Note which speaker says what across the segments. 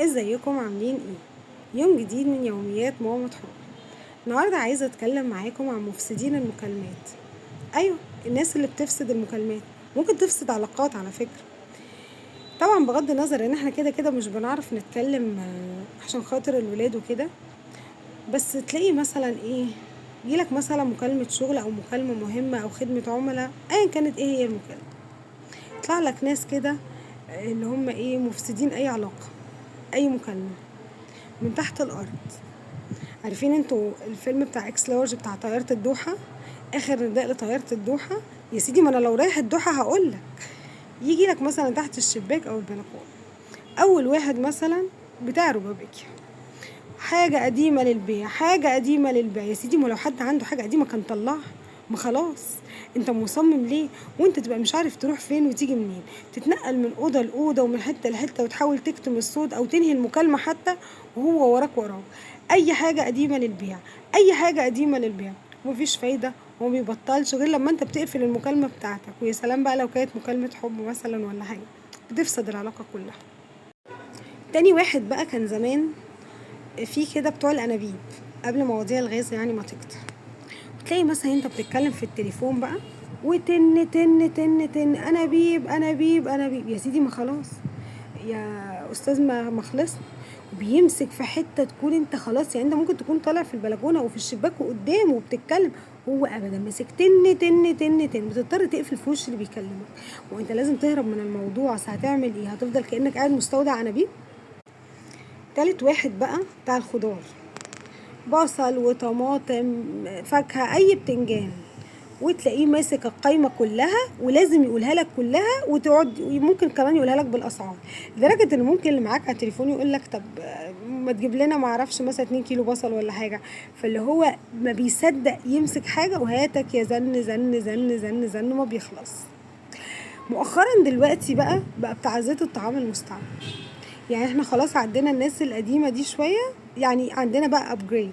Speaker 1: ازيكم عاملين ايه؟ يوم جديد من يوميات ماما مطحونة. النهارده عايزه اتكلم معاكم عن مفسدين المكالمات. ايوه، الناس اللي بتفسد المكالمات ممكن تفسد علاقات على فكره. طبعا بغض النظر ان احنا كده كده مش بنعرف نتكلم عشان خاطر الولاد وكده. بس تلاقي مثلا ايه، يجيلك مثلا مكالمه شغل او مكالمه مهمه او خدمه عملاء، ايا كانت ايه هي المكالمه، يطلع لك ناس كده اللي هم ايه مفسدين اي علاقه، اي مكالمه من تحت الارض. عارفين انتوا الفيلم بتاع اكس لارج بتاع طيارة الدوحة؟ اخر نداء لطيارة الدوحة، يا سيدي ما انا لو رايح الدوحة هقولك. يجي لك مثلا تحت الشباك او البلكونة اول واحد مثلا بتاع ربابيكيا، حاجة قديمة للبيع، حاجة قديمة للبيع. يا سيدي ما لو حد عنده حاجة قديمة كان طلعها، ما خلاص. انت مصمم ليه وانت تبقى مش عارف تروح فين وتيجي منين، تتنقل من اوضه لاوضه ومن حته لحته وتحاول تكتم الصوت او تنهي المكالمه حتى وهو وراك وراه. اي حاجه قديمه للبيع، اي حاجه قديمه للبيع، ومفيش فايده وما بيبطلش غير لما انت بتقفل المكالمه بتاعتك. ويا سلام بقى لو كانت مكالمه حب مثلا ولا حاجه، بتفسد العلاقه كلها. تاني واحد بقى كان زمان في كده بتوع الانابيب قبل مواضيع الغاز يعني ما تكتر. تلاقي مثلا انت بتتكلم في التليفون بقى وتن تن تن تن انابيب انابيب انابيب. يا سيدي ما خلاص يا استاذ، ما خلصنا. بيمسك في حته تكون انت خلاص، يعني انت ممكن تكون طالع في البلكونه او في الشباك وقدامه وبتتكلم، هو ابدا ماسك تن تن تن تن. بتضطر تقفل في وش اللي بيكلمك، وانت لازم تهرب من الموضوع. هتعمل ايه؟ هتفضل كانك قاعد مستودع انابيب؟ تالت واحد بقى بتاع الخضار، بصل وطماطم فاكهة أي بتنجان، وتلاقيه ماسك القايمة كلها ولازم يقولها لك كلها، وتقعد ممكن كمان يقولها لك بالأسعار، لدرجة إن ممكن اللي معاك على التليفون يقول لك طب ما تجيب لنا معرفش مثلا 2 كيلو بصل ولا حاجة. فاللي هو ما بيصدق يمسك حاجة وهاتك يا زن زن زن زن زن ما بيخلص. مؤخرا دلوقتي بقى بتاع زيت الطعام المستعمل. يعني احنا خلاص عندنا الناس القديمة دي شوية، يعني عندنا بقى ابجريد.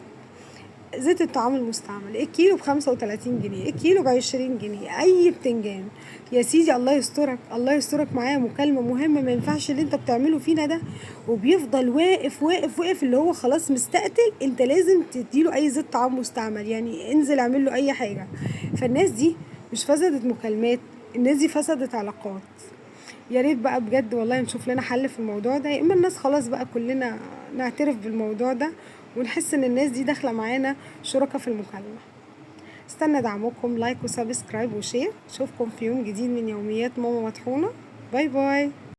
Speaker 1: زيت الطعام المستعمل الكيلو ب35 جنيه، الكيلو ب20 جنيه، اي بتنجان. يا سيدي الله يسترك، الله يسترك معايا مكالمة مهمة ما ينفعش اللي انت بتعمله فينا ده، وبيفضل واقف واقف واقف اللي هو خلاص مستقتل. انت لازم تديله اي زيت طعام مستعمل، يعني انزل اعمل له اي حاجة. فالناس دي مش فسدت مكالمات، الناس دي فسدت علاقات. يا ريت بقى بجد والله نشوف لنا حل في الموضوع ده، يا اما الناس خلاص بقى كلنا نعترف بالموضوع ده ونحس ان الناس دي داخله معانا شركاء في المكالمه. استنى دعمكم، لايك وسبسكرايب وشير. اشوفكم في يوم جديد من يوميات ماما مطحونه. باي باي.